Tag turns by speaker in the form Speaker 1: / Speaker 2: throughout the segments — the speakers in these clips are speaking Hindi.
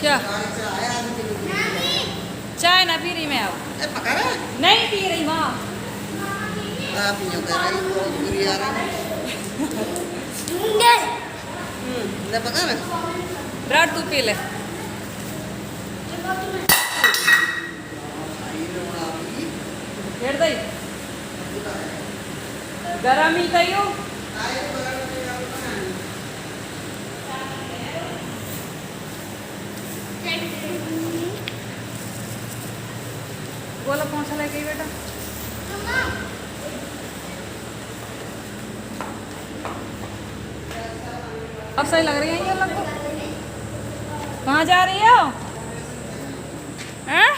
Speaker 1: क्या चाय ना पी रही मैं अब। नहीं पी रही माँ। ब्राड तू पी ले। दई गरम ही कहियो। बोला पोंछा लेके गई बेटा। अब सही लग रही है ये लोग। कहाँ जा रही हो? हैं?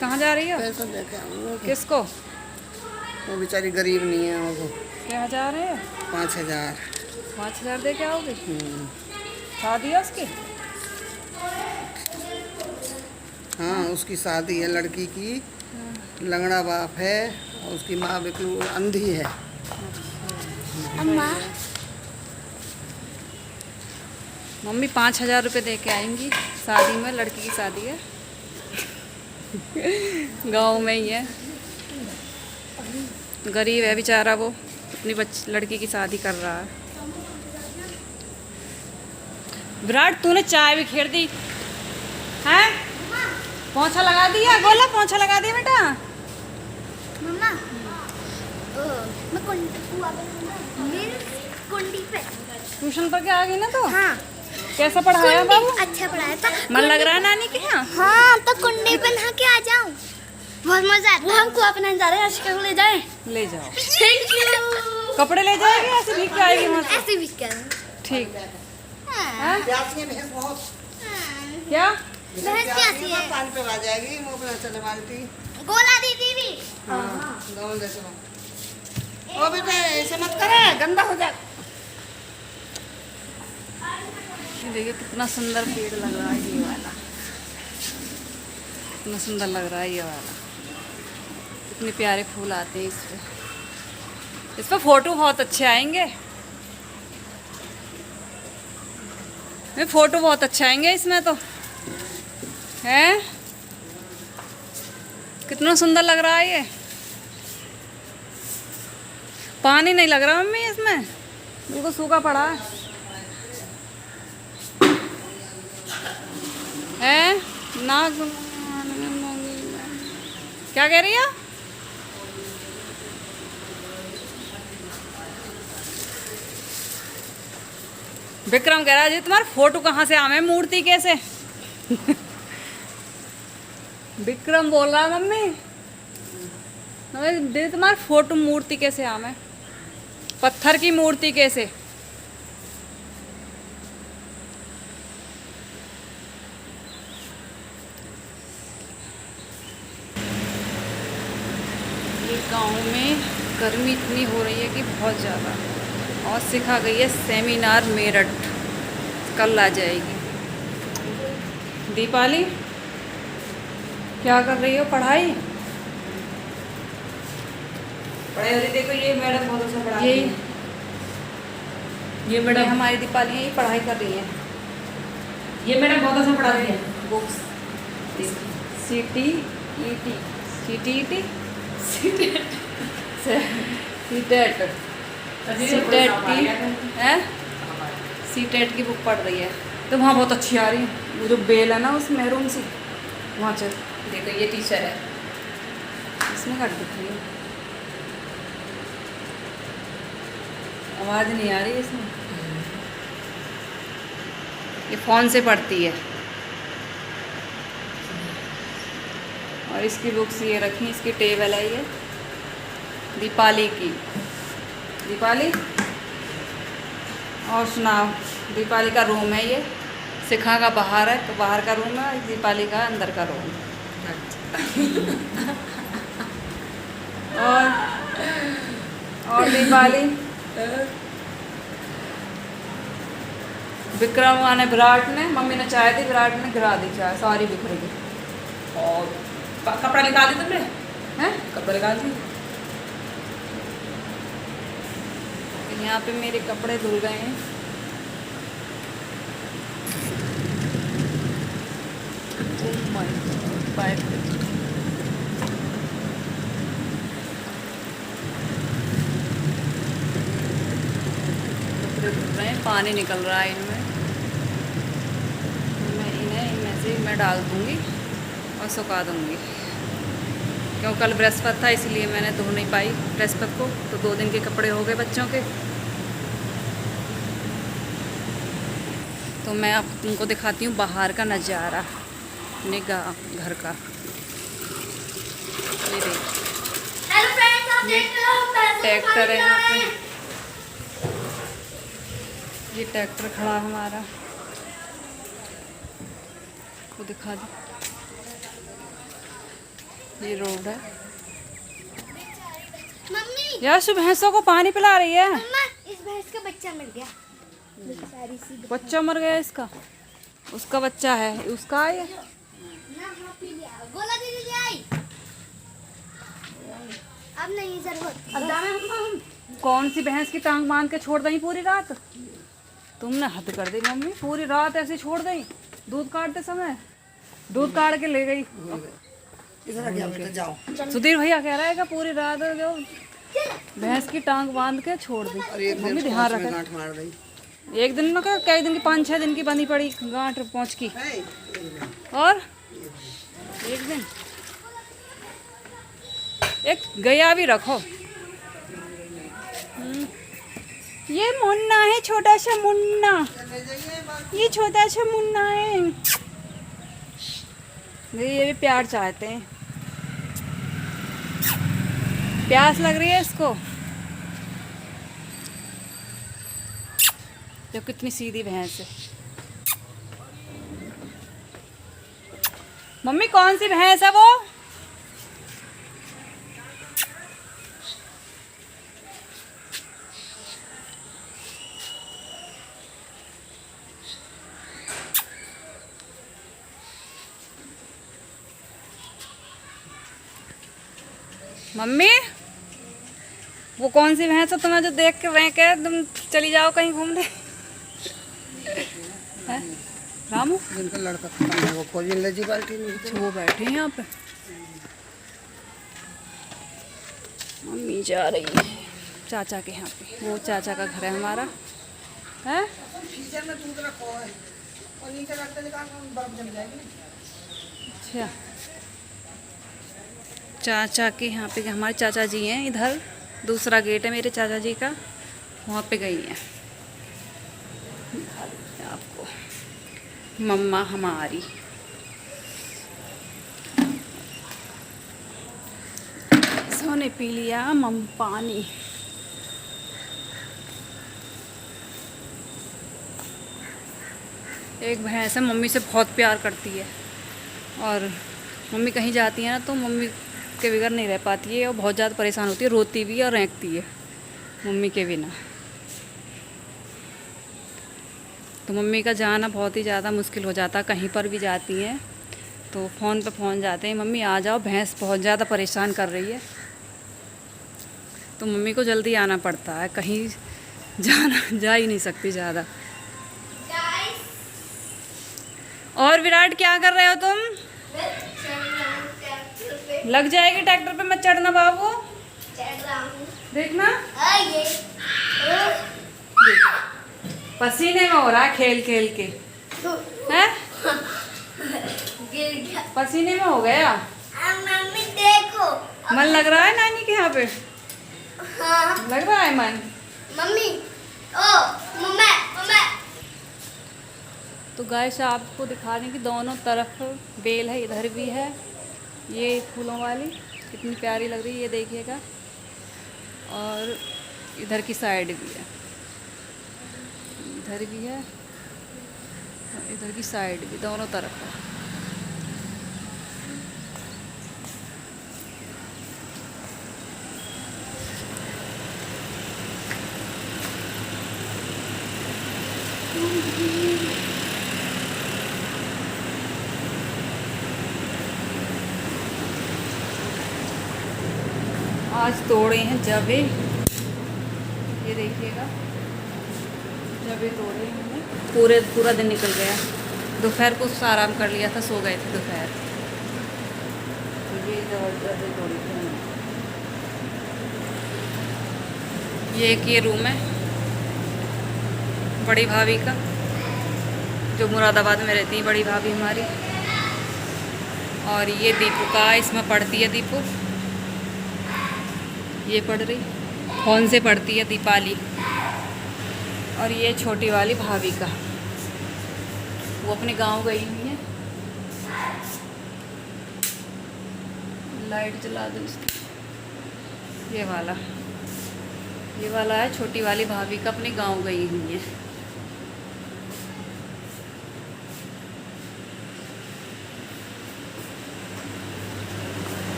Speaker 1: कहाँ जा रही हो?
Speaker 2: पैसा देके आऊंगा।
Speaker 1: किसको?
Speaker 2: वो बेचारी गरीब नहीं है वो।
Speaker 1: क्या जा रहे हो?
Speaker 2: 5000।
Speaker 1: 5000 दे के आओगे? शादी है उसकी?
Speaker 2: हाँ उसकी शादी है लड़की की। लंगड़ा बाप है और उसकी माँ बिल्कुल अंधी है।
Speaker 1: अम्मा मम्मी 5000 रुपये दे के आएंगी शादी में। लड़की की शादी है गांव में ही है। गरीब है बेचारा वो, अपनी लड़की की शादी कर रहा है। विराट तूने चाय भी खेड़ दी हैं? पोंछा लगा दिया? गोला पोंछा लगा दिया बेटा?
Speaker 3: मम्मा मैं कुंडी पे
Speaker 1: ट्यूशन पर क्या आ गई ना तो?
Speaker 3: हाँ
Speaker 1: कैसा पढ़ाया बाबू?
Speaker 3: अच्छा पढ़ाया था।
Speaker 1: मन लग रहा है नानी के यहाँ?
Speaker 3: हाँ तो कुंडी पे नहा के आ जाऊँ, बहुत मजा आता है। वो हमको अपने जा रहे हैं, आशिका को ले जाए।
Speaker 1: ले जाओ।
Speaker 3: Thank you.
Speaker 1: कपड़े ले जाएगी ऐसे भीग के आएगी वहाँ से?
Speaker 3: ऐसे भी कर।
Speaker 1: ठीक है।
Speaker 3: हाँ।
Speaker 2: बहुत
Speaker 1: क्या
Speaker 3: भैंस कैसी है?
Speaker 2: पानी पे आ जाएगी मुँह पे चले मारती।
Speaker 3: गोला दीदी भी।
Speaker 2: हाँ दोनों जैसे ओ बेटा ऐसे मत करे, गंदा हो जाए।
Speaker 1: देखिए कितना सुंदर पेड़ लग रहा है ये वाला। कितना सुंदर लग रहा है ये वाला। कितने प्यारे फूल आते हैं इस पर फोटो बहुत अच्छे आएंगे। फोटो बहुत अच्छे आएंगे इसमें तो है। कितना सुंदर लग रहा है ये। पानी नहीं लग रहा मम्मी इसमें, बिल्कुल सूखा पड़ा है ना। क्या कह रही है? विक्रम कह रहा है जी तुम्हारा फोटो कहाँ से आवे मूर्ति कैसे? विक्रम बोल रहा है मम्मी दे तुम्हारा फोटो मूर्ति कैसे आवे, पत्थर की मूर्ति कैसे? ये गांव में गर्मी इतनी हो रही है कि बहुत ज़्यादा, और सिखा गई है सेमिनार मेरठ, कल आ जाएगी। दीपाली क्या कर रही हो? पढ़ाई?
Speaker 4: पढ़ाई देखो ये मैडम बहुत अच्छा पढ़ा
Speaker 1: ये
Speaker 4: रही है। ये मैडम
Speaker 1: हमारी दीपाली है, ये पढ़ाई कर रही है।
Speaker 4: ये मैडम बहुत अच्छा पढ़ा रही है।
Speaker 1: बुक्स सीटी ईटी सीटीईटी सीटेट सीटेट की है, सीटेट की बुक पढ़ रही है। तो वहाँ बहुत अच्छी आ रही है, वो जो बेल है ना उस मैरून सी, वहाँ चल।
Speaker 4: देखो ये टीचर है।
Speaker 1: इसमें कट दिख रही है, आवाज़ नहीं आ रही इसमें। ये फ़ोन से पढ़ती है। और इसकी बुक्स ये रखी, इसकी टेबल है ये दीपाली की। दीपाली और सुनाओ। दीपाली का रूम है ये, शिखा का बाहर है, तो बाहर का रूम है, दीपाली का अंदर का रूम। और दीपाली विक्रम ने विराट ने, मम्मी ने चाय दी, विराट ने गिरा दी चाय, सारी बिखर गई।
Speaker 4: और कपड़ा निकाल दी तुमने?
Speaker 1: हैं?
Speaker 4: कपड़ा निकाल दी।
Speaker 1: यहाँ पे मेरे कपड़े धुल गए हैं। ओह माय गॉड, कपड़े धुल रहे हैं, पानी निकल रहा है इनमें। मैं इनमें से मैं डाल दूँगी और सुखा दूँगी, क्यों कल बृहस्पति था इसलिए मैंने धो नहीं पाई बृहस्पति को, तो 2 दिन के कपड़े हो गए बच्चों के। तो मैं अब तुमको दिखाती हूँ बाहर का नज़ारा, निगाह घर का। ये देख,
Speaker 3: हेलो फ्रेंड्स, आप देख रहे हो पैसे
Speaker 1: ट्रैक्टर है यहाँ पे,
Speaker 3: पे।
Speaker 1: ये ट्रैक्टर खड़ा है हमारा, वो दिखा दो। ये रोड है।
Speaker 3: मम्मी,
Speaker 1: यार भैंसों को पानी पिला रही है।
Speaker 3: मम्मा, इस भैंस का बच्चा मिल गया। बेचारी सी
Speaker 1: बच्चा मर गया इसका, उसका बच्चा है, उसका है ये।
Speaker 3: ना हाँ पी लिया। गोला दीदी ले आई। अब नहीं जरूरत।
Speaker 1: कौन सी भैंस की टांग बांध के छोड़ दी पूरी रात? तुमने हद कर दी मम्मी, पूरी रात ऐसे छोड़ दी। दूध काटते समय दूध काट के ले गई।
Speaker 2: इधर आ गया बेटा, जाओ।
Speaker 1: सुधीर भैया कह रहा है कि पूरी रात जो भैंस की टांग बांध के छोड़ दी।
Speaker 2: और एक
Speaker 1: मम्मी
Speaker 2: दिन
Speaker 1: ध्यान
Speaker 2: में
Speaker 1: रखे।
Speaker 2: गांठ मार दी।
Speaker 1: एक दिन में क्या, कई दिन की, 5-6 दिन की बंधी पड़ी गांठ पहुँच की।
Speaker 2: है?
Speaker 1: और एक दिन एक गया भी रखो। ये मुन्ना है, छोटा सा मुन्ना, ये छोटा सा मुन्ना है। ये भी प्यार चाहते हैं, प्यास लग रही है इसको। जो कितनी सीधी भैंस है। मम्मी कौन सी भैंस है वो? मम्मी वो कौन सी भैंस है तुम्हें जो देख के रह के तुम चली जाओ कहीं घूमने? हैं? रामू
Speaker 2: जिनका लड़का खत्म है वो फौजी लजी बाल्टी में।
Speaker 1: अच्छा, वो बैठे हैं यहाँ पे। मम्मी जा रही है चाचा के यहाँ पे, वो चाचा का घर है हमारा, है।
Speaker 2: फ्रीजर में दूध रखो है और नीचे रखते निकाल बर्फ जम जाएगी।
Speaker 1: अच्छा, चाचा के यहाँ पे, हमारे चाचा जी हैं इधर, दूसरा गेट है मेरे चाचा जी का, वहाँ पे गई हैं। दिखा देते हैं आपको मम्मा हमारी। सोने पी लिया मम पानी। एक भैंस है, मम्मी से बहुत प्यार करती है, और मम्मी कहीं जाती है ना तो मम्मी के बगैर नहीं रह पाती है, और बहुत ज़्यादा परेशान होती है, रोती भी और रेंकती है मम्मी के बिना। तो मम्मी का जाना बहुत ही ज़्यादा मुश्किल हो जाता है, कहीं पर भी जाती हैं तो फ़ोन पे फ़ोन जाते हैं, मम्मी आ जाओ, भैंस बहुत ज़्यादा परेशान कर रही है। तो मम्मी को जल्दी आना पड़ता है, कहीं जा ही नहीं सकती ज़्यादा। और विराट क्या कर रहे हो तुम? लग जाएगी ट्रैक्टर पे, मत चढ़ना बाबू, देखना। देखो पसीने में हो रहा है खेल खेल के, हैं? पसीने में हो गया।
Speaker 3: मम्मी देखो,
Speaker 1: मन लग रहा है नानी के यहाँ पे?
Speaker 3: हाँ
Speaker 1: लग रहा है मन।
Speaker 3: मम्मी, ओ मम्मा मम्मा।
Speaker 1: तो गाइस आपको दिखा रही कि दोनों तरफ बेल है, इधर भी है ये फूलों वाली, कितनी प्यारी लग रही है, ये देखिएगा। और इधर की साइड भी है, इधर भी है और इधर की साइड भी, दोनों तरफ है। आज तोड़े हैं जबे, ये देखिएगा, जबे तोड़े हैं, पूरा दिन निकल गया। दोपहर को आराम कर लिया था, सो गए थे दोपहर। तो ये जबरदस्त थोड़ी थी। ये एक ये रूम है बड़ी भाभी का, जो मुरादाबाद में रहती है बड़ी भाभी हमारी। और ये दीपू का, इसमें पढ़ती है दीपू, ये पढ़ रही, फोन से पढ़ती है दीपाली। और ये छोटी वाली भाभी का, वो अपने गांव गई हुई है। लाइट जला दो इसकी। ये वाला है छोटी वाली भाभी का, अपने गांव गई हुई है।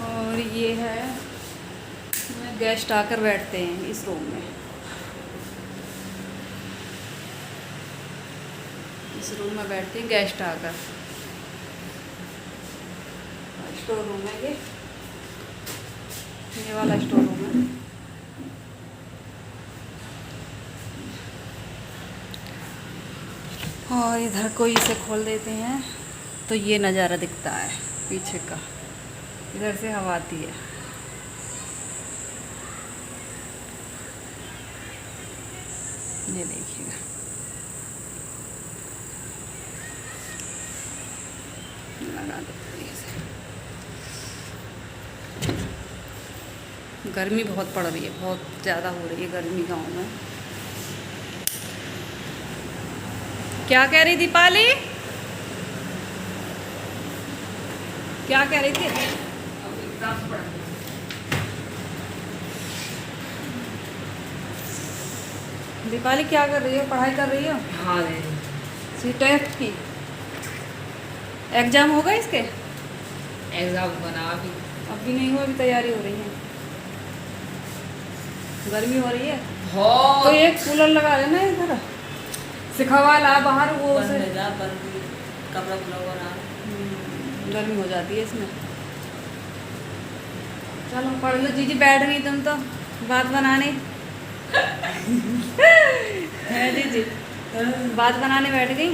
Speaker 1: और ये है, गेस्ट आकर बैठते हैं इस रूम में। इस रूम में बैठते हैं गेस्ट आकर। स्टोर रूम है ये वाला स्टोर रूम है। और इधर को इसे खोल देते हैं तो ये नज़ारा दिखता है पीछे का, इधर से हवा आती है। ये देखिएगा, लगा देते हैं इसे। गर्मी बहुत पड़ रही है, बहुत ज़्यादा हो रही है गर्मी गांव में। क्या कह रही दीपाली, क्या कह रही थी? दीपाली क्या कर रही हो, पढ़ाई कर रही हो?
Speaker 4: हाँ
Speaker 1: सीटेट की एग्ज़ाम होगा इसके?
Speaker 4: एग्जाम बना अभी।
Speaker 1: अभी नहीं हुआ, अभी तैयारी हो रही है। गर्मी हो रही है
Speaker 4: बहुत
Speaker 1: तो एक कूलर लगा लेना इधर, सिखावा ला बाहर वो से।
Speaker 4: कपड़ा खुला हुआ रहा।
Speaker 1: गर्मी हो जाती है इसमें। चलो पढ़ लो जीजी, बैठ गई तुम तो बात बनाने। है जीजी, बात बनाने बैठ गई।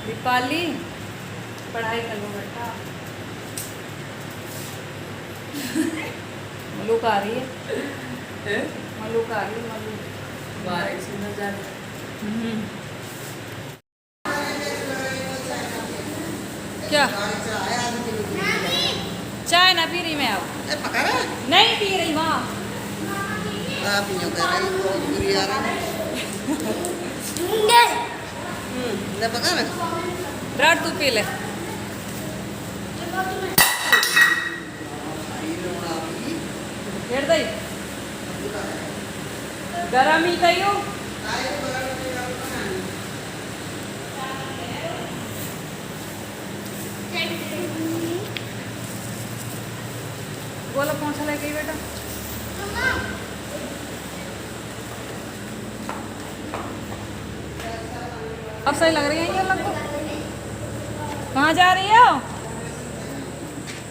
Speaker 1: दीपाली पढ़ाई कर लो बेटा। मलूक आ रही है, मलूक आ रही है, मलूक।
Speaker 4: बारिश में जाने।
Speaker 1: क्या चाय ना पी रही मैं अब?
Speaker 2: पका रहा है?
Speaker 1: नहीं पी रही माँ।
Speaker 2: आप ही कह रही बहुत बुरी आ रही। ले पका ना।
Speaker 1: ब्राड तू पी ले। हेड़ दई गरम ही कहियो। बोलो पहुँचा लेके बेटा। अब सही लग रही है ये लोग को। कहाँ जा रही हो?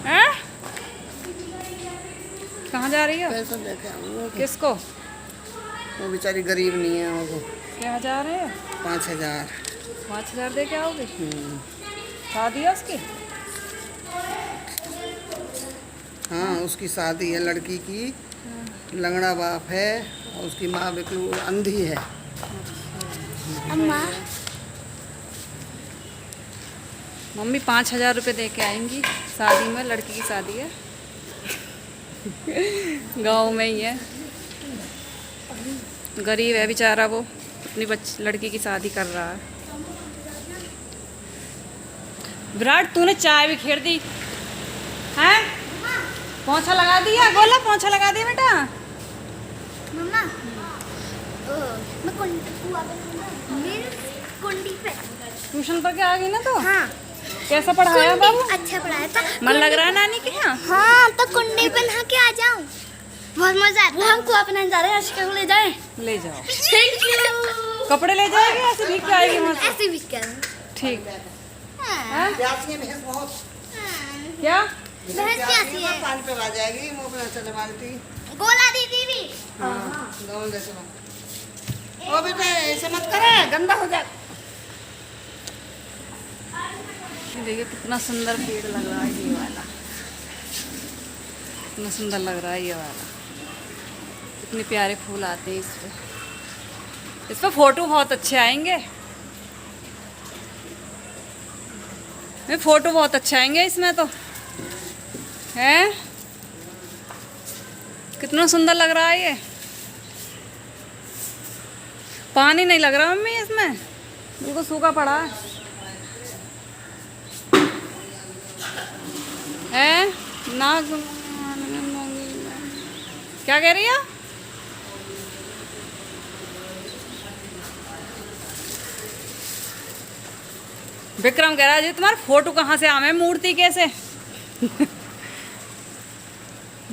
Speaker 1: हैं? कहाँ जा रही हो?
Speaker 2: पैसा देखे आऊँगा।
Speaker 1: किसको?
Speaker 2: वो बेचारी गरीब नहीं है, वो
Speaker 1: क्या जा रहे हो?
Speaker 2: 5000।
Speaker 1: 5000 दे के आओगे? शादी है उसकी?
Speaker 2: हाँ, उसकी शादी है लड़की की। लंगड़ा बाप है और उसकी माँ बिल्कुल अंधी है।
Speaker 3: अम्मा
Speaker 1: मम्मी 5000 रुपये दे के आएंगी शादी में, लड़की की शादी है। गांव में ही है, गरीब है बेचारा, वो अपनी लड़की की शादी कर रहा है। विराट तूने चाय भी खेर दी हैं? पोंछा लगा दिया? गोला पोंछा लगा दिया बेटा?
Speaker 3: मम्मा मैं कुंडी पे
Speaker 1: ट्यूशन पर के आ गई ना तो?
Speaker 3: हाँ
Speaker 1: कैसा पढ़ाया बाबू?
Speaker 3: अच्छा पढ़ाया था।
Speaker 1: मन लग रहा है नानी के यहाँ?
Speaker 3: हाँ तो कुंडी पे नहा के आ जाऊं, बहुत मजा आता है। वो हमको अपना जा रहे हैं, आशिका को ले जाए।
Speaker 1: ले जाओ।
Speaker 3: Thank you.
Speaker 1: कपड़े ले जाएगी ऐसे भीग के आएगी वहाँ से?
Speaker 3: ऐसे भी कर।
Speaker 1: ठीक।
Speaker 3: हाँ।
Speaker 2: प्यासी भैंस बहुत।
Speaker 1: क्या?
Speaker 3: भैंस प्यासी है।
Speaker 2: पानी पे आ जाएगी, मुँह पे चले मारती।
Speaker 3: गोला दीदी भी।
Speaker 2: हाँ, दोनों जैसे ओ बेटा ऐसे मत करे, गंदा हो जाए।
Speaker 1: ये देखिए कितना सुंदर पेड़ लग रहा है ये वाला, कितना सुंदर लग रहा है ये वाला। कितने प्यारे फूल आते हैं इस पे फोटो बहुत अच्छे आएंगे। फोटो बहुत अच्छे आएंगे इसमें तो है। कितना सुंदर लग रहा है ये। पानी नहीं लग रहा मम्मी इसमें, बिल्कुल सूखा पड़ा है ना। क्या कह रही है? विक्रम कह रहा है जी तुम्हारा फोटो कहाँ से आवे, मूर्ति कैसे?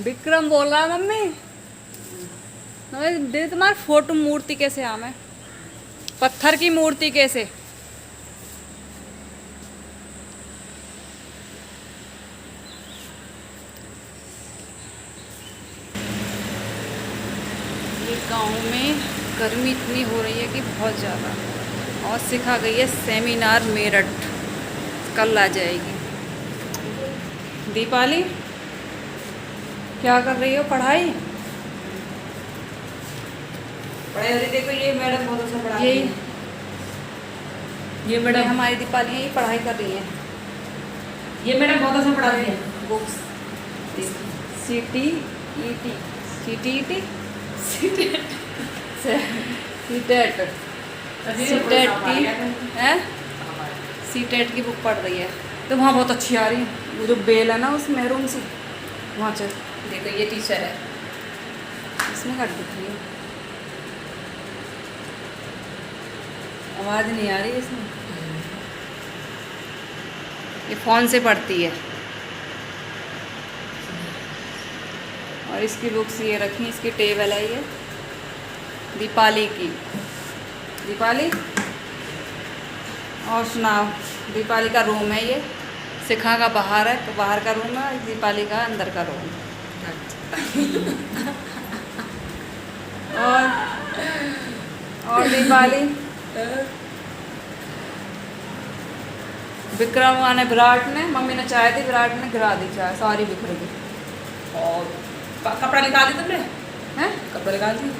Speaker 1: विक्रम बोल रहा है मम्मी दे तुम्हारा फोटो मूर्ति कैसे आवे, पत्थर की मूर्ति कैसे? ये गांव में गर्मी इतनी हो रही है कि बहुत ज़्यादा, और सिखा गई है सेमिनार मेरठ, कल आ जाएगी। दीपाली क्या कर रही हो? पढ़ाई?
Speaker 4: पढ़ाई वाली देखो, ये मैडम बहुत अच्छा पढ़ा
Speaker 1: यही
Speaker 4: रही है। ये
Speaker 1: मैडम
Speaker 4: मैडम
Speaker 1: हमारी दीपाली यही पढ़ाई कर रही है।
Speaker 4: ये मैडम बहुत अच्छा पढ़ा रही है।
Speaker 1: बुक्स सीटी ईटी सीटी ईटी सीटेट सीटेट की है, सीटेट की बुक पढ़ रही है। तो वहाँ बहुत अच्छी आ रही है, वो जो बेल है ना उस मैरून सी, वहाँ चल।
Speaker 4: देखो ये टीचर है।
Speaker 1: इसमें कट दिख रही है, आवाज़ नहीं आ रही इसमें। ये फ़ोन से पढ़ती है। और इसकी बुक्स ये रखी, इसकी टेबल है ये दीपाली की। दीपाली और सुनाओ। दीपाली का रूम है ये, शिखा का बाहर है, तो बाहर का रूम है, दीपाली का अंदर का रूम। और दीपाली विक्रम ने विराट ने, मम्मी ने चाय दी, विराट ने गिरा दी चाय, सारी बिखर गई।
Speaker 4: और कपड़ा निकाल दी तुमने?
Speaker 1: हैं?
Speaker 4: कपड़ा निकाल दी।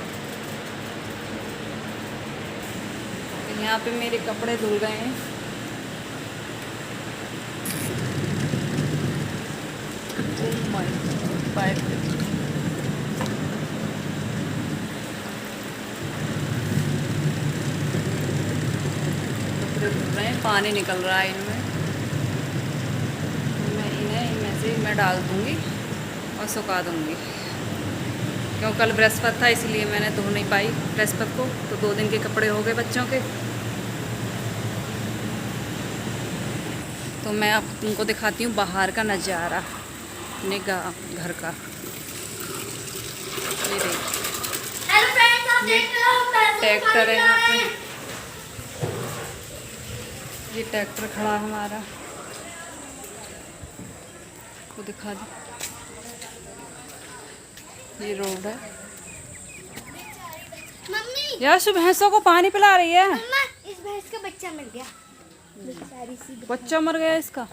Speaker 1: यहाँ पे मेरे कपड़े धुल गए हैं। Oh my God, पाइप कपड़े धुल रहे हैं, पानी निकल रहा है इनमें। मैं इनमें से मैं डाल दूँगी और सुखा दूँगी, क्यों कल बृहस्पति था इसलिए मैंने धो नहीं पाई बृहस्पति को, तो 2 दिन के कपड़े हो गए बच्चों के। तो मैं अब तुमको दिखाती हूँ बाहर का नज़ारा, निगाह घर का। ये देखो
Speaker 3: हेलो फ्रेंड्स, आप देख रहे हो
Speaker 1: ट्रैक्टर है यहाँ पे, ये ट्रैक्टर खड़ा है हमारा, को दिखा दो। ये रोड है।
Speaker 3: मम्मी
Speaker 1: यार शुभ भैंसों को पानी पिला रही है।
Speaker 3: मम्मा, इस भैंस का बच्चा मिल गया। बेचारी सी
Speaker 1: बच्चा मर गया इसका,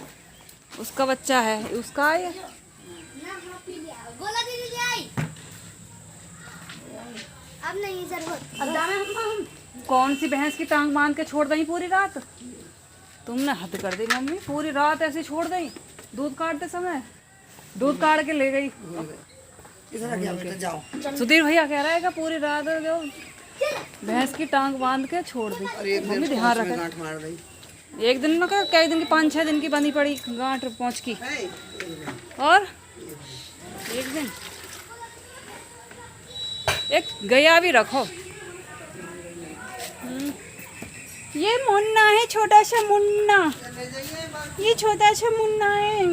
Speaker 1: उसका बच्चा है, उसका है ये।
Speaker 3: ना हाँ पी लिया। गोला दीदी ले आई। अब नहीं जरूरत। अब दाना हम
Speaker 1: कौन सी भैंस की टांग बांध के छोड़ दी पूरी रात? तुमने हद कर दी मम्मी, पूरी रात ऐसे छोड़ दी। दूध काटते समय दूध काट के ले गई।
Speaker 2: इधर आ गया बेटा, जाओ।
Speaker 1: सुधीर भैया कह रहा है कि पूरी रात जो भैंस की टांग बांध के छोड़ दी।
Speaker 2: और एक
Speaker 1: मम्मी
Speaker 2: दिन
Speaker 1: ध्यान
Speaker 2: में
Speaker 1: रखे।
Speaker 2: गांठ मार दी।
Speaker 1: एक दिन में कई दिन की, 5-6 दिन की बंधी पड़ी गांठ पहुँच की।
Speaker 2: है,
Speaker 1: और एक दिन एक गया भी रखो। ये मुन्ना है, छोटा सा मुन्ना, ये छोटा सा मुन्ना है।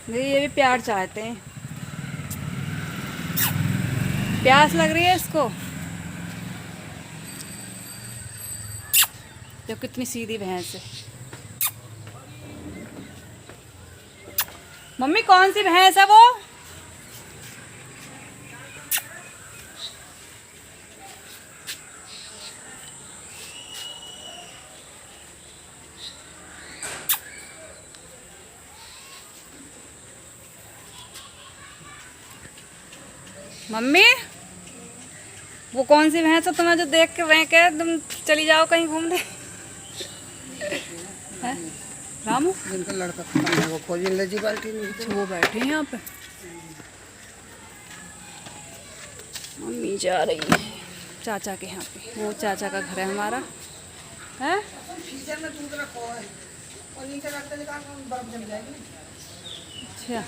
Speaker 1: ये भी प्यार चाहते हैं, प्यास लग रही है इसको। देखो कितनी सीधी भैंस है। मम्मी कौन सी भैंस है वो? मम्मी वो कौन सी भैंस है तुम्हें जो देख के रह के तुम चली जाओ कहीं घूमने? हैं? रामू
Speaker 2: जिनका लड़का खत्म है वो खोजी ले जी बाल्टी नहीं
Speaker 1: अच्छा, वो बैठे हैं यहाँ पे। मम्मी जा रही है चाचा के यहाँ पे, वो चाचा का घर है हमारा है।
Speaker 2: फ्रीजर में दूध रखो है और नीचे रखते निकाल बर्फ जम जाएगी।
Speaker 1: अच्छा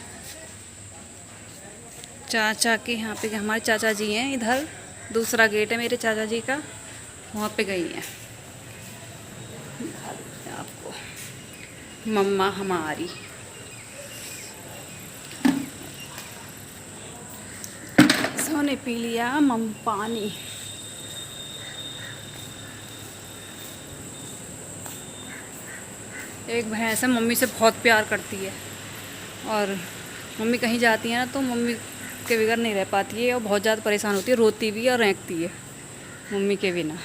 Speaker 1: चाचा के यहाँ पे, हमारे चाचा जी हैं इधर, दूसरा गेट है मेरे चाचा जी का, वहाँ पे गई हैं। आपको मम्मा हमारी सोने पी लिया मम पानी। एक भैंस है मम्मी से बहुत प्यार करती है, और मम्मी कहीं जाती है ना तो मम्मी के बगैर नहीं रह पाती है, और बहुत ज़्यादा परेशान होती है, रोती भी है और रेंकती है मम्मी के बिना।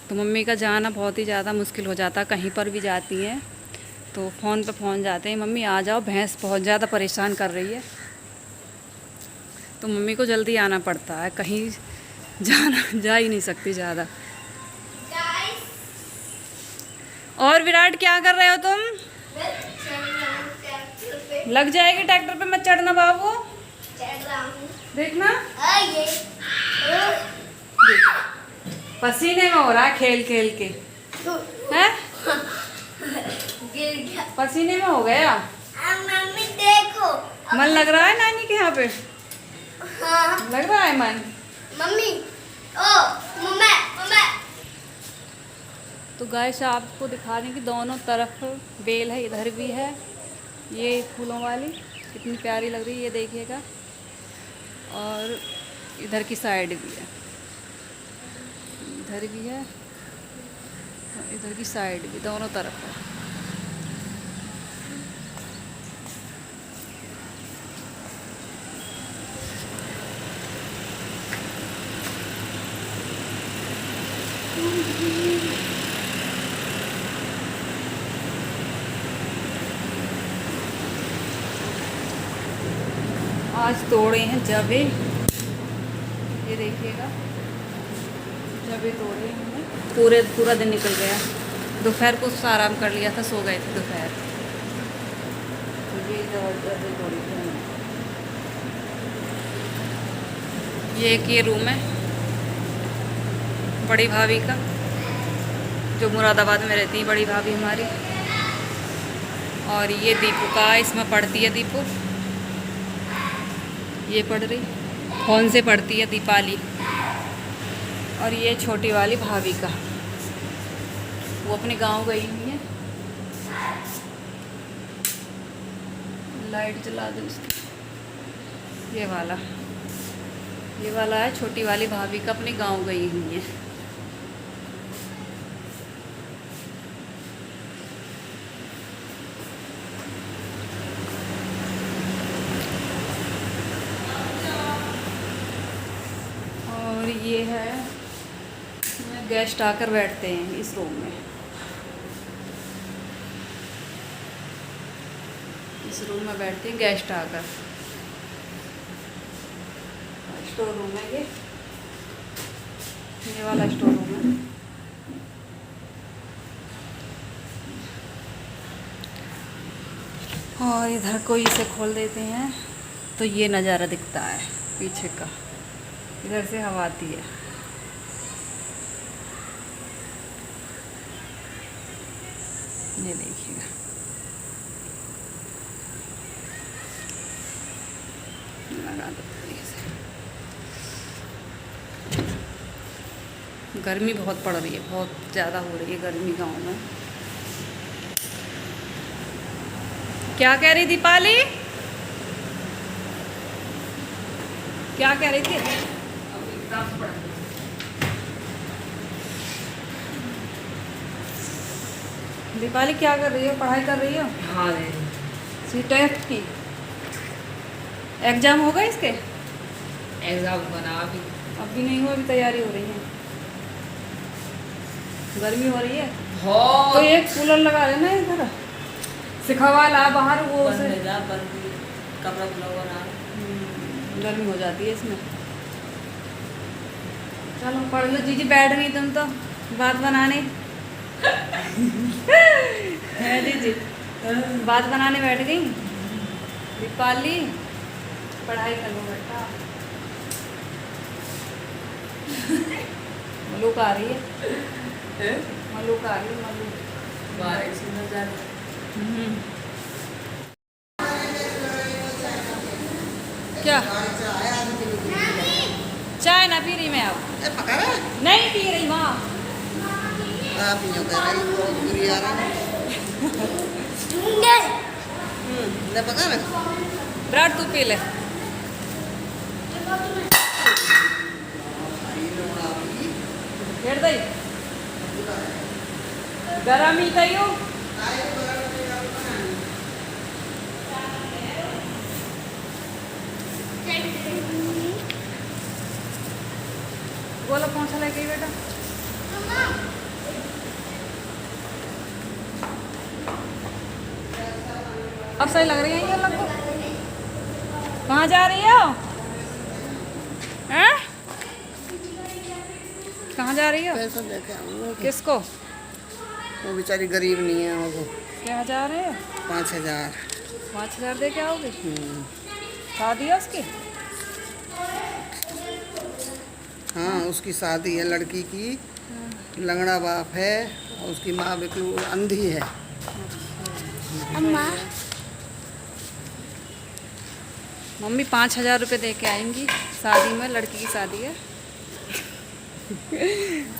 Speaker 1: तो मम्मी का जाना बहुत ही ज़्यादा मुश्किल हो जाता, कहीं पर भी जाती हैं तो फ़ोन पे फ़ोन जाते हैं, मम्मी आ जाओ भैंस बहुत ज़्यादा परेशान कर रही है। तो मम्मी को जल्दी आना पड़ता है, कहीं जा ही नहीं सकती ज़्यादा। और विराट क्या कर रहे हो तुम? लग जाएगी ट्रैक्टर पे, मत चढ़ना बाबू, देखना। देखो पसीने में हो रहा है खेल खेल के, हैं? पसीने में हो गया।
Speaker 3: मम्मी देखो
Speaker 1: मन लग रहा है नानी के यहाँ पे?
Speaker 3: हाँ
Speaker 1: लग रहा है मन।
Speaker 3: मम्मी ओ मम्मा मम्मा
Speaker 1: तो गाइस आपको दिखा रही कि दोनों तरफ बेल है, इधर भी है ये फूलों वाली, कितनी प्यारी लग रही है ये देखिएगा, और इधर की साइड भी है, इधर भी है और इधर की साइड भी, दोनों तरफ है। आज तोड़े हैं जबे, ये देखिएगा जबे तोड़े हमने, पूरा दिन निकल गया। दोपहर को आराम कर लिया था, सो गए थे दोपहर। तो ये जबे तोड़ी थी हमने। ये एक ये रूम है बड़ी भाभी का, जो मुरादाबाद में रहती है बड़ी भाभी हमारी, और ये दीपू का, इसमें पढ़ती है दीपू, ये पढ़ रही, फोन से पढ़ती है दीपाली। और ये छोटी वाली भाभी का, वो अपने गांव गई हुई है। लाइट जला दो इसकी, ये वाला है छोटी वाली भाभी का, अपने गांव गई हुई है। और ये है गेस्ट आकर बैठते हैं इस रूम में, इस रूम में बैठते हैं गेस्ट आकर। स्टोर रूम है ये वाला स्टोर रूम है। और इधर को इसे खोल देते हैं तो ये नज़ारा दिखता है पीछे का, इधर से हवा आती है। ये देखिएगा, लगा दो से। गर्मी बहुत पड़ रही है, बहुत ज़्यादा हो रही है गर्मी गांव में। क्या कह रही दीपाली? क्या कह रही थी? दीपाली क्या कर रही हो? पढ़ाई कर रही हो?
Speaker 4: हाँ
Speaker 1: सी-टेट की एग्जाम हो गए इसके?
Speaker 4: एग्जाम बना अभी।
Speaker 1: अभी नहीं हुआ, अभी तैयारी हो रही है। गर्मी हो रही है
Speaker 4: बहुत।
Speaker 1: तो एक कूलर लगा लेना इधर, सिखवा ला बाहर वो उसे।
Speaker 4: कपड़ा ब्लाउज बना
Speaker 1: गर्मी हो जाती है इसमें। चलो पढ़ लो जीजी, बैठ गई तुम तो बात बनाने। है जीजी, बात बनाने बैठ गई। दीपाली पढ़ाई कर लो बेटा। मलूक आ रही है, मलूक आ रही है, मलूक।
Speaker 4: बाहर सुंदर जा रही
Speaker 1: क्या चाय ना पी रही मैं अब,
Speaker 2: पका रहा है?
Speaker 1: नहीं पी रही माँ।
Speaker 2: आप ही कह रही बहुत बुरी आ रहा है। ले पका रहा।
Speaker 1: ब्राड तू पी ले। हेड़ दई गरम ही कहियो। बोलो पहुंचा लेके गई बेटा। अब सही लग रही है ये लोग को। कहाँ जा रही हो? हैं? कहाँ जा रही हो?
Speaker 2: पैसा देखे आऊंगा।
Speaker 1: किसको?
Speaker 2: वो बेचारी गरीब नहीं है वो।
Speaker 1: क्या जा रहे हो?
Speaker 2: 5,000।
Speaker 1: 5,000 दे के आओगे? शादी है उसकी?
Speaker 2: हाँ उसकी शादी है लड़की की। लंगड़ा बाप है और उसकी माँ बिल्कुल अंधी है।
Speaker 3: अम्मा
Speaker 1: मम्मी 5,000 रुपये दे के आएंगी शादी में। लड़की की शादी है,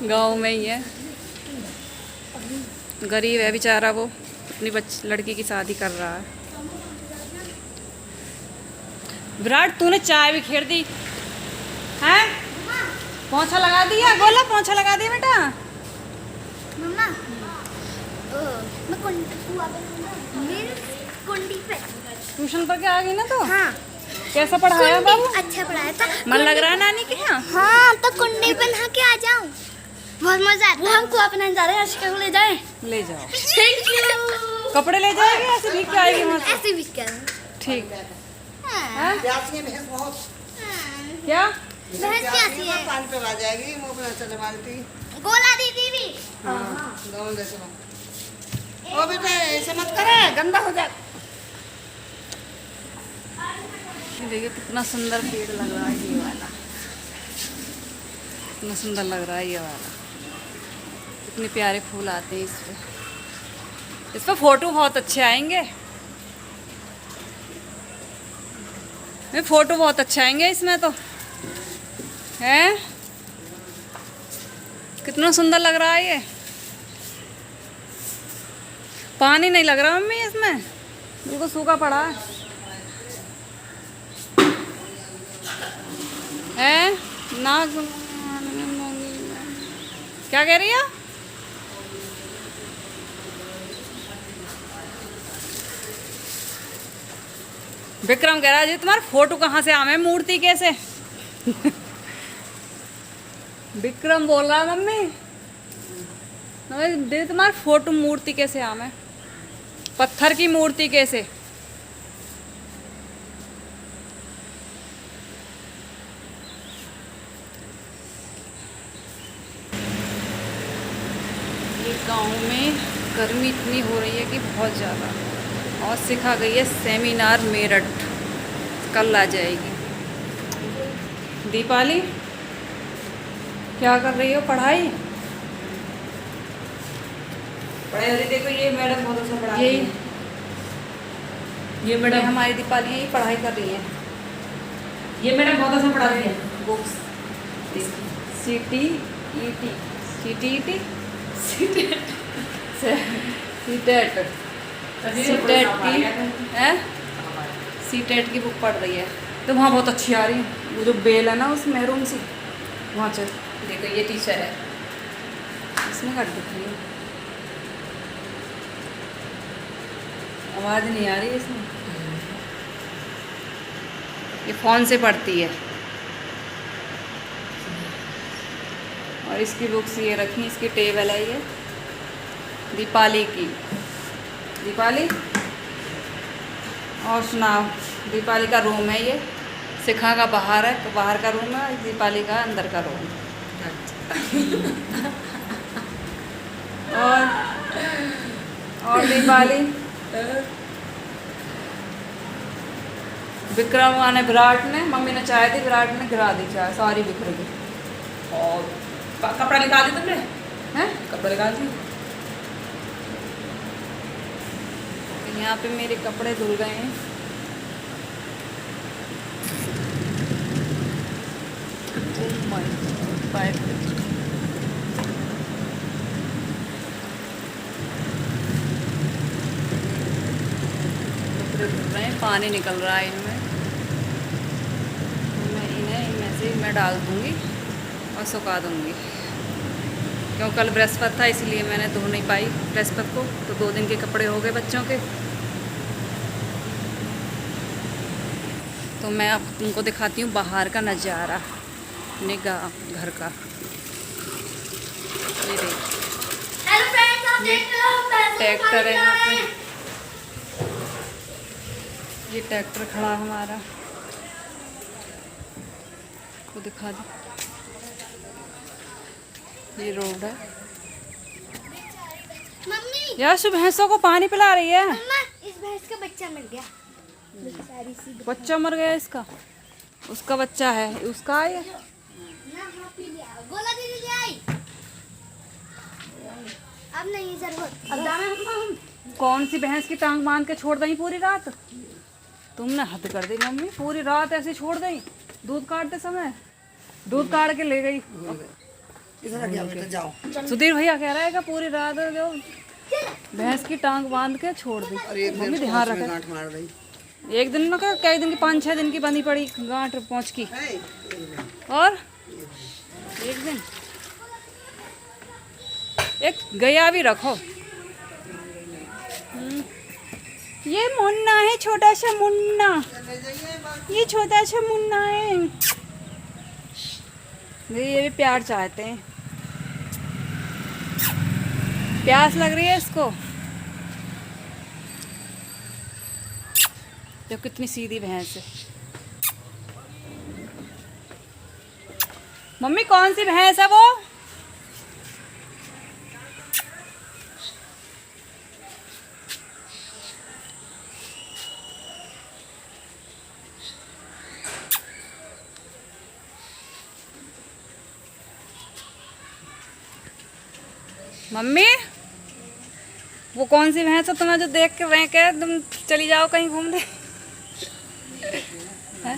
Speaker 1: गांव में ही है। गरीब है बेचारा, वो अपनी लड़की की शादी कर रहा है। विराट तूने चाय भी खेड़ दी हैं? पोंछा लगा दिया? गोला पोंछा लगा दिया बेटा?
Speaker 3: मम्मा मैं कुंडी पे
Speaker 1: ट्यूशन पर के आ गई ना तो?
Speaker 3: हाँ
Speaker 1: कैसा पढ़ाया बाबू?
Speaker 3: अच्छा पढ़ाया था।
Speaker 1: मन लग रहा है नानी के यहाँ?
Speaker 3: हाँ तो कुंडी पे नहा के आ जाऊं, बहुत मजा आता। वो हमको अपने जा रहे हैं, आशिका को ले जाए।
Speaker 1: ले जाओ।
Speaker 3: Thank you.
Speaker 1: कपड़े ले जाएगी ऐसे भीग के आएगी वहाँ से?
Speaker 3: ऐसे भी कर
Speaker 1: ठीक है।
Speaker 3: हाँ।
Speaker 2: प्यासी है भैंस बहुत।
Speaker 1: क्या?
Speaker 3: भैंस प्यासी है।
Speaker 2: पानी पे आ जाएगी मुँह पे चले मारती।
Speaker 3: गोला दीदी भी।
Speaker 2: हाँ दोनों जैसे ओ बेटा ऐसे मत करे, गंदा हो जाए।
Speaker 1: देखिए कितना सुंदर पेड़ लग रहा है ये वाला। कितना सुंदर लग रहा है ये वाला। कितने प्यारे फूल आते हैं इस पर फोटो बहुत अच्छे आएंगे। फोटो बहुत अच्छे आएंगे इसमें तो। है कितना सुंदर लग रहा है ये। पानी नहीं लग रहा मम्मी इसमें, बिल्कुल सूखा पड़ा है ना। क्या कह रही है? विक्रम कह रहा है जी तुम्हारा फोटो कहाँ से आवे, मूर्ति कैसे? विक्रम बोल रहा है मम्मी दे तुम्हारा फोटो मूर्ति कैसे आवे, पत्थर की मूर्ति कैसे? ये गांव में गर्मी इतनी हो रही है कि बहुत ज़्यादा, और सिखा गई है सेमिनार मेरठ, कल आ जाएगी। दीपाली क्या कर रही हो? पढ़ाई?
Speaker 4: पढ़ाई देखो ये मैडम बहुत अच्छा पढ़ा
Speaker 1: यही
Speaker 4: रही है। ये
Speaker 1: मैडम
Speaker 4: मैडम
Speaker 1: हमारी दीपाली यही पढ़ाई कर रही है।
Speaker 4: ये मैडम बहुत अच्छा पढ़ा रही है।
Speaker 1: Books CTET CTET CTET CTET की है, सीटेट की बुक पढ़ रही है। तो वहाँ बहुत अच्छी आ रही है, वो जो बेल है ना उस मैरून सी, वहाँ चल।
Speaker 4: देखो ये टीचर है।
Speaker 1: इसमें कट दिख रही है, आवाज़ नहीं आ रही है इसमें। ये फ़ोन से पढ़ती है। और इसकी बुक्स ये रखी, इसकी टेबल है ये दीपाली की। दीपाली और सुनाओ, दीपाली का रूम है ये, शिखा का बाहर है, तो बाहर का रूम है, दीपाली का अंदर का रूम। और दीपाली विक्रम ने विराट ने, मम्मी ने चाय दी, विराट ने गिरा दी चाय, सारी बिखर गई।
Speaker 4: और कपड़ा निकाल दी तुमने?
Speaker 1: हैं?
Speaker 4: कपड़ा निकाल दी?
Speaker 1: यहाँ पे मेरे कपड़े धुल गए हैं। Oh my God, पैर पे। कपड़े धुल रहे हैं, पानी निकल रहा है इनमें, तो मैं इनमें से मैं डाल दूँगी और सुखा दूँगी। क्यों कल बृहस्पति था, इसलिए मैंने धो नहीं पाई बृहस्पति को, तो 2 दिन के कपड़े हो गए बच्चों के। तो मैं अब तुमको दिखाती हूँ बाहर का नज़ारा, निगाह घर का। ये देख,
Speaker 3: हेलो फ्रेंड्स, आप देख रहे हो पैसे
Speaker 1: ट्रैक्टर है यहाँ पे,
Speaker 3: पे।
Speaker 1: ये ट्रैक्टर खड़ा है हमारा, को दिखा दो। ये रोड है।
Speaker 3: मम्मी,
Speaker 1: यार भैंसों को पानी पिला रही है।
Speaker 3: मम्मा, इस भैंस का बच्चा मिल गया। बेचारी सी
Speaker 1: बच्चा मर गया इसका, उसका बच्चा है, उसका है ये।
Speaker 3: ना हाँ पी लिया। गोला दीदी ले आई। अब नहीं जरूरत। अब दामे हम
Speaker 1: कौन सी भैंस की टांग बांध के छोड़ दी पूरी रात? तुमने हद कर दी मम्मी, पूरी रात ऐसे छोड़ दी। दूध काटते समय दूध काट के ले गई।
Speaker 2: इधर आ गया बेटा, जाओ।
Speaker 1: सुधीर भैया कह रहा है कि पूरी रात जो भैंस की टांग बांध के छोड़ दी।
Speaker 2: और एक
Speaker 1: मम्मी
Speaker 2: दिन
Speaker 1: ध्यान
Speaker 2: में
Speaker 1: रखे।
Speaker 2: गांठ मार दी।
Speaker 1: एक दिन ना क्या, कई दिन की, 5-6 दिन की बंधी पड़ी गांठ पहुँच की।
Speaker 2: है?
Speaker 1: और एक दिन एक गया भी रखो। ये मुन्ना है, छोटा सा मुन्ना, ये छोटा सा मुन्ना है। ये भी प्यार चाहते हैं, प्यास लग रही है इसको। जो कितनी सीधी भैंस है। मम्मी कौन सी भैंस है वो? मम्मी वो कौन सी भैंस है तुम्हें जो देख के वह कह तुम चली जाओ कहीं घूमने? हैं?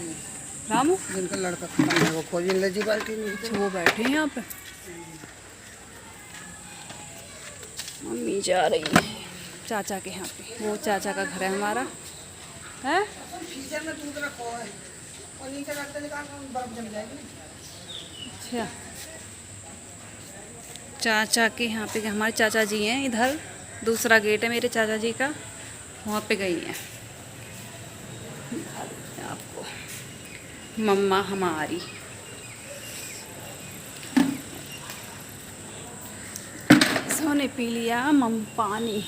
Speaker 1: रामू
Speaker 2: जिनका लड़का खत्म है वो खोजी ले जी बाल्टी में।
Speaker 1: अच्छा, वो बैठे हैं यहाँ पे। मम्मी जा रही है चाचा के यहाँ पे, वो चाचा का घर है हमारा, है।
Speaker 2: फ्रीजर में दूध रखो है और नीचे रखते निकाल बर्फ जम जाएगी।
Speaker 1: अच्छा, चाचा के यहाँ पे, हमारे चाचा जी हैं इधर, दूसरा गेट है मेरे चाचा जी का, वहाँ पे गई हैं। आपको मम्मा हमारी सोने पी लिया मम पानी।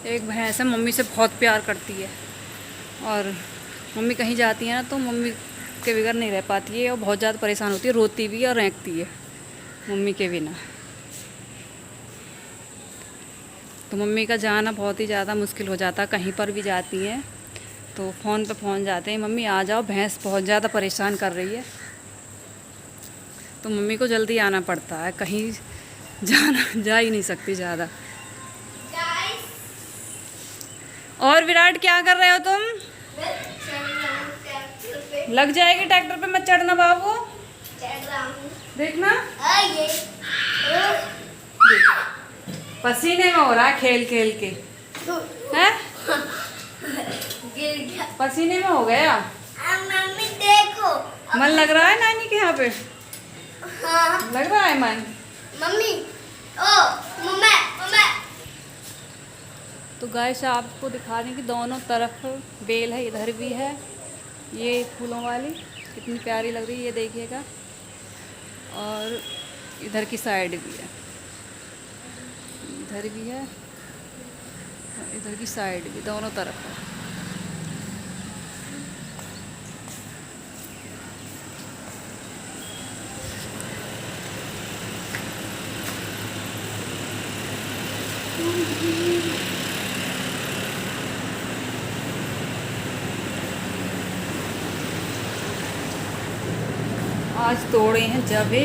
Speaker 1: एक भैंस है, मम्मी से बहुत प्यार करती है, और मम्मी कहीं जाती है ना तो मम्मी के बगैर नहीं रह पाती है, और बहुत ज़्यादा परेशान होती है, रोती भी और रेंकती है मम्मी के बिना। तो मम्मी का जाना बहुत ही ज़्यादा मुश्किल हो जाता है, कहीं पर भी जाती हैं तो फ़ोन पे फ़ोन जाते हैं, मम्मी आ जाओ, भैंस बहुत ज़्यादा परेशान कर रही है। तो मम्मी को जल्दी आना पड़ता है, कहीं जा ही नहीं सकती ज़्यादा। और विराट क्या कर रहे हो तुम? लग जाएगी ट्रैक्टर पे, मत चढ़ना बाबू, देखना। देखो पसीने में हो रहा है खेल खेल के, हैं? पसीने में हो गया।
Speaker 3: मम्मी देखो,
Speaker 1: मन लग रहा है नानी के यहाँ पे?
Speaker 3: हाँ
Speaker 1: लग रहा है मन।
Speaker 3: मम्मी, ओ मम्मा मम्मा।
Speaker 1: तो गाइस आपको दिखा दें कि दोनों तरफ बेल है, इधर भी है, ये फूलों वाली कितनी प्यारी लग रही है, ये देखिएगा, और इधर की साइड भी है, इधर भी है और इधर की साइड भी, दोनों तरफ है। आज तोड़े हैं जबे,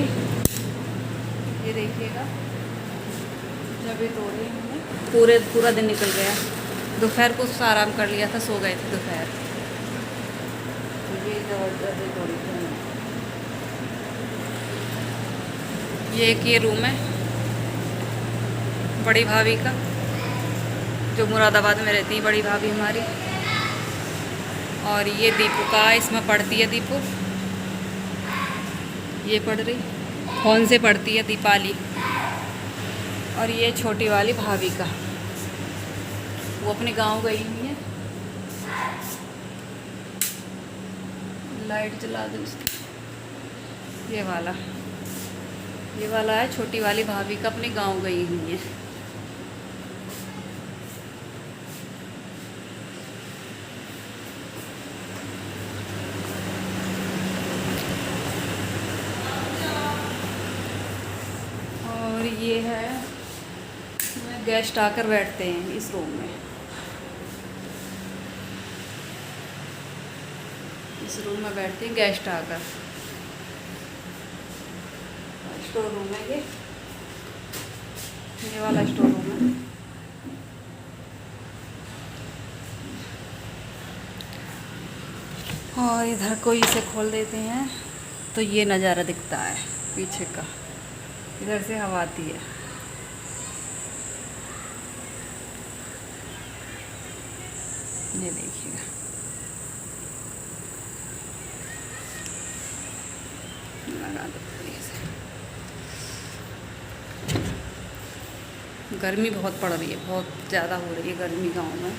Speaker 1: ये देखिएगा, जबे तोड़े हैं हमने। पूरा दिन निकल गया। दोपहर को आराम कर लिया था, सो गए थे दोपहर। तो ये जबे तोड़ी थी हमने। ये एक ये रूम है बड़ी भाभी का, जो मुरादाबाद में रहती है बड़ी भाभी हमारी। और ये दीपू का, इसमें पढ़ती है दीपू, ये पढ़ रही, फोन से पढ़ती है दीपाली। और ये छोटी वाली भाभी का, वो अपने गांव गई हुई है। लाइट जला दो उसकी। ये वाला है छोटी वाली भाभी का, अपने गांव गई हुई है। और ये है, गेस्ट आकर बैठते हैं इस रूम में। इस रूम में बैठते हैं गेस्ट आकर। स्टोर रूम है ये वाला स्टोर रूम है। और इधर को इसे खोल देते हैं तो ये नज़ारा दिखता है पीछे का, इधर से हवा आती है। ये देखिएगा, लगा दो से। गर्मी बहुत पड़ रही है, बहुत ज़्यादा हो रही है गर्मी गाँव में।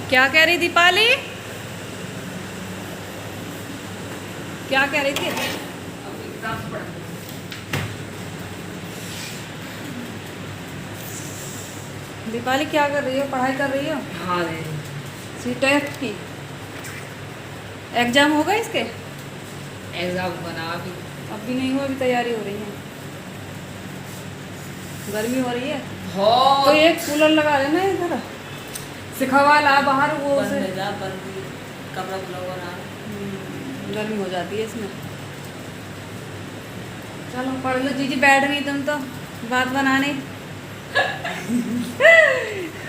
Speaker 1: क्या कह रही दीपाली, क्या कह रही थी? दीपाली क्या कर रही हो, पढ़ाई कर रही हो?
Speaker 4: हाँ
Speaker 1: सी टेस्ट की एग्ज़ाम होगा इसके?
Speaker 4: एग्जाम बना अभी।
Speaker 1: अभी नहीं हुआ, अभी तैयारी हो रही है। गर्मी हो रही है तो एक कूलर लगा लेना इधर, सिखवा ला बाहर वो से।
Speaker 4: कपड़ा खुला हुआ रहा।
Speaker 1: गर्मी हो जाती है इसमें। चलो पढ़ लो जीजी, बैठ गई तुम तो बात बनाने।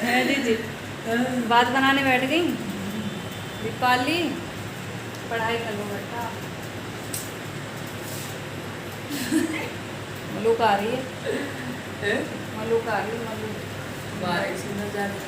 Speaker 1: है जीजी, बात बनाने बैठ गई। दीपाली पढ़ाई कर लो बेटा। मलूक आ रही है, मलूक आ रही है, मलूक।
Speaker 4: बारिश में जा रही।